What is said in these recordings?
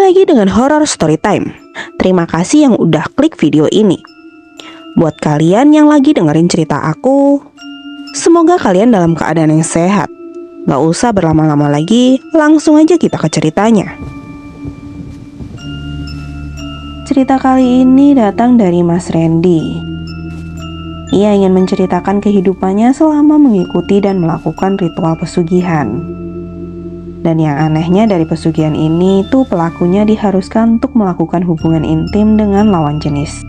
lagi dengan Horror Story Time. Terima kasih yang udah klik video ini. Buat kalian yang lagi dengerin cerita aku, semoga kalian dalam keadaan yang sehat. Gak usah berlama-lama lagi, langsung aja kita ke ceritanya. Cerita kali ini datang dari Mas Randy. Ia ingin menceritakan kehidupannya selama mengikuti dan melakukan ritual pesugihan. Dan yang anehnya dari pesugihan ini tuh pelakunya diharuskan untuk melakukan hubungan intim dengan lawan jenis.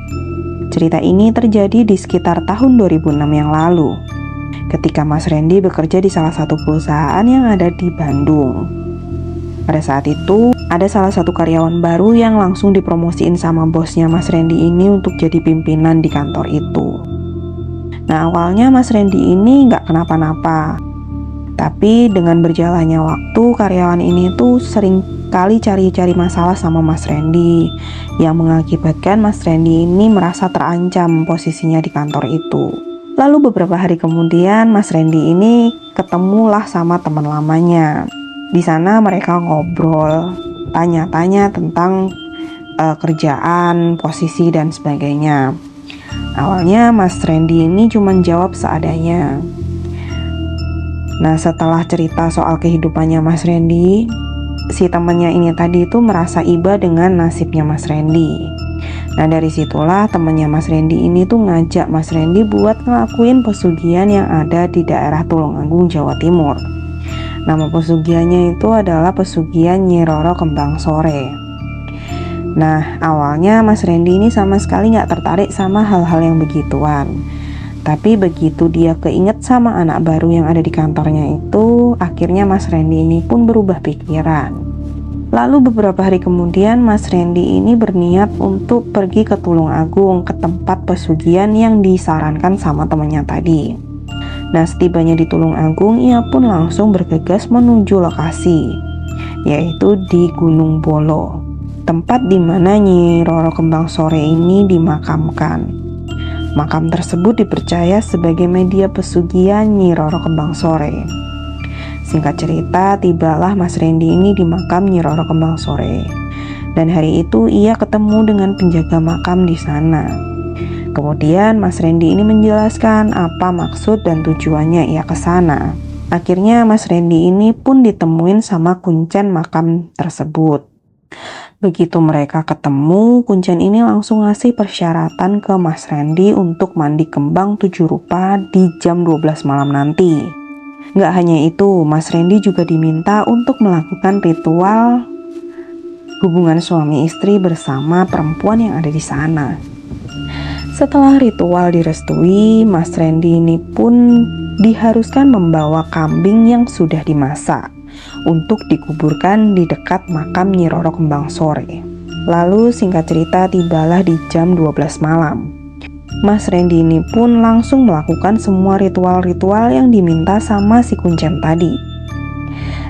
Cerita ini terjadi di sekitar tahun 2006 yang lalu, ketika Mas Randy bekerja di salah satu perusahaan yang ada di Bandung. Pada saat itu, ada salah satu karyawan baru yang langsung dipromosiin sama bosnya Mas Randy ini untuk jadi pimpinan di kantor itu. Nah, awalnya Mas Randy ini nggak kenapa-napa. Tapi dengan berjalannya waktu, karyawan ini tuh sering kali cari-cari masalah sama Mas Randy, yang mengakibatkan Mas Randy ini merasa terancam posisinya di kantor itu. Lalu beberapa hari kemudian, Mas Randy ini ketemulah sama teman lamanya. Di sana mereka ngobrol, tanya-tanya tentang kerjaan, posisi dan sebagainya. Awalnya Mas Randy ini cuma jawab seadanya. Nah, setelah cerita soal kehidupannya Mas Randy, si temannya ini tadi itu merasa iba dengan nasibnya Mas Randy. Nah, dari situlah temannya Mas Randy ini tuh ngajak Mas Randy buat ngelakuin pesugihan yang ada di daerah Tulungagung, Jawa Timur. Nama pesugihannya itu adalah pesugihan Nyi Roro Kembang Sore. Nah, awalnya Mas Randy ini sama sekali nggak tertarik sama hal-hal yang begituan. Tapi begitu dia keinget sama anak baru yang ada di kantornya itu, akhirnya Mas Randy ini pun berubah pikiran. Lalu beberapa hari kemudian Mas Randy ini berniat untuk pergi ke Tulungagung, ke tempat pesugihan yang disarankan sama temannya tadi. Nah, setibanya di Tulungagung, ia pun langsung bergegas menuju lokasi, yaitu di Gunung Bolo, tempat di mana Nyi Roro Kembang Sore ini dimakamkan. Makam tersebut dipercaya sebagai media pesugihan Nyi Roro Kembang Sore. Singkat cerita, tibalah Mas Randy ini di makam Nyi Roro Kembang Sore. Dan hari itu ia ketemu dengan penjaga makam di sana. Kemudian Mas Randy ini menjelaskan apa maksud dan tujuannya ia ke sana. Akhirnya Mas Randy ini pun ditemuin sama kuncen makam tersebut. Begitu mereka ketemu, kuncen ini langsung ngasih persyaratan ke Mas Randy untuk mandi kembang 7 rupa di jam 12 malam nanti. Nggak hanya itu, Mas Randy juga diminta untuk melakukan ritual hubungan suami istri bersama perempuan yang ada di sana. Setelah ritual direstui, Mas Randy ini pun diharuskan membawa kambing yang sudah dimasak untuk dikuburkan di dekat makam Nyi Roro Kembang Sore. Lalu singkat cerita tibalah di jam 12 malam. Mas Randy ini pun langsung melakukan semua ritual-ritual yang diminta sama si kuncen tadi.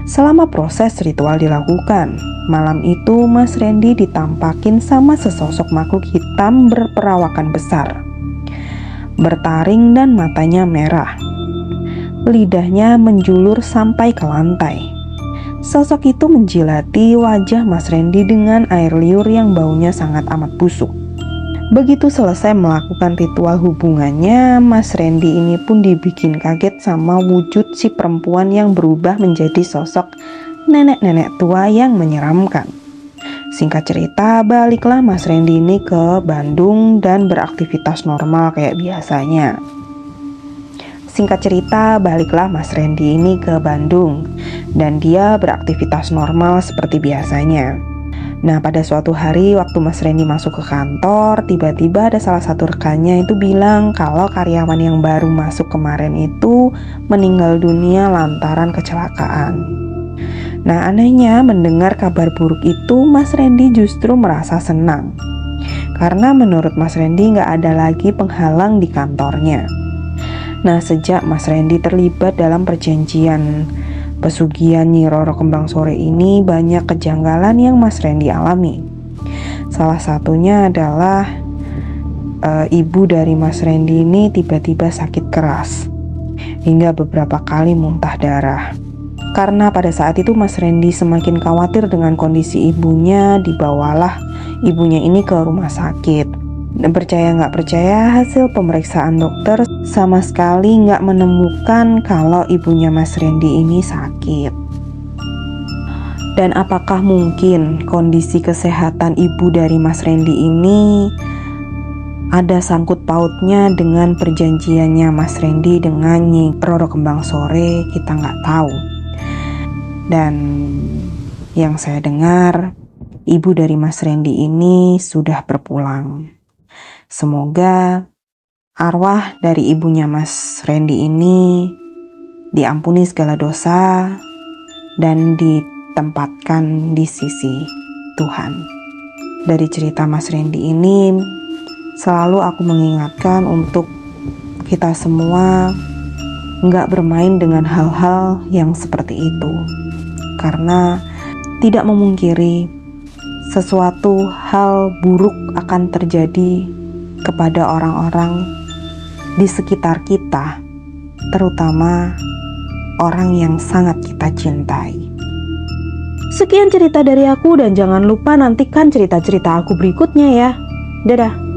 Selama proses ritual dilakukan, malam itu Mas Randy ditampakin sama sesosok makhluk hitam berperawakan besar, bertaring dan matanya merah. Lidahnya menjulur sampai ke lantai. Sosok itu menjilati wajah Mas Randy dengan air liur yang baunya sangat amat busuk. Begitu selesai melakukan ritual hubungannya, Mas Randy ini pun dibikin kaget sama wujud si perempuan yang berubah menjadi sosok nenek-nenek tua yang menyeramkan. Singkat cerita, baliklah Mas Randy ini ke Bandung dan beraktivitas normal kayak biasanya. Singkat cerita, baliklah Mas Randy ini ke Bandung dan dia beraktivitas normal seperti biasanya. Nah, pada suatu hari waktu Mas Randy masuk ke kantor, tiba-tiba ada salah satu rekannya itu bilang kalau karyawan yang baru masuk kemarin itu meninggal dunia lantaran kecelakaan. Nah, anehnya mendengar kabar buruk itu, Mas Randy justru merasa senang. Karena menurut Mas Randy nggak ada lagi penghalang di kantornya. Nah, sejak Mas Randy terlibat dalam perjanjian pesugihan Nyi Roro Kembang Sore ini, banyak kejanggalan yang Mas Randy alami. Salah satunya adalah ibu dari Mas Randy ini tiba-tiba sakit keras hingga beberapa kali muntah darah. Karena pada saat itu Mas Randy semakin khawatir dengan kondisi ibunya, dibawalah ibunya ini ke rumah sakit. Dan percaya nggak percaya, hasil pemeriksaan dokter sama sekali nggak menemukan kalau ibunya Mas Randy ini sakit. Dan apakah mungkin kondisi kesehatan ibu dari Mas Randy ini ada sangkut pautnya dengan perjanjiannya Mas Randy dengan Nyi Roro Kembang Sore? Kita nggak tahu. Dan yang saya dengar, ibu dari Mas Randy ini sudah berpulang. Semoga arwah dari ibunya Mas Randy ini diampuni segala dosa dan ditempatkan di sisi Tuhan. Dari cerita Mas Randy ini, selalu aku mengingatkan untuk kita semua nggak bermain dengan hal-hal yang seperti itu. Karena tidak memungkiri sesuatu hal buruk akan terjadi kepada orang-orang di sekitar kita, terutama orang yang sangat kita cintai. Sekian cerita dari aku dan jangan lupa nantikan cerita-cerita aku berikutnya ya. Dadah.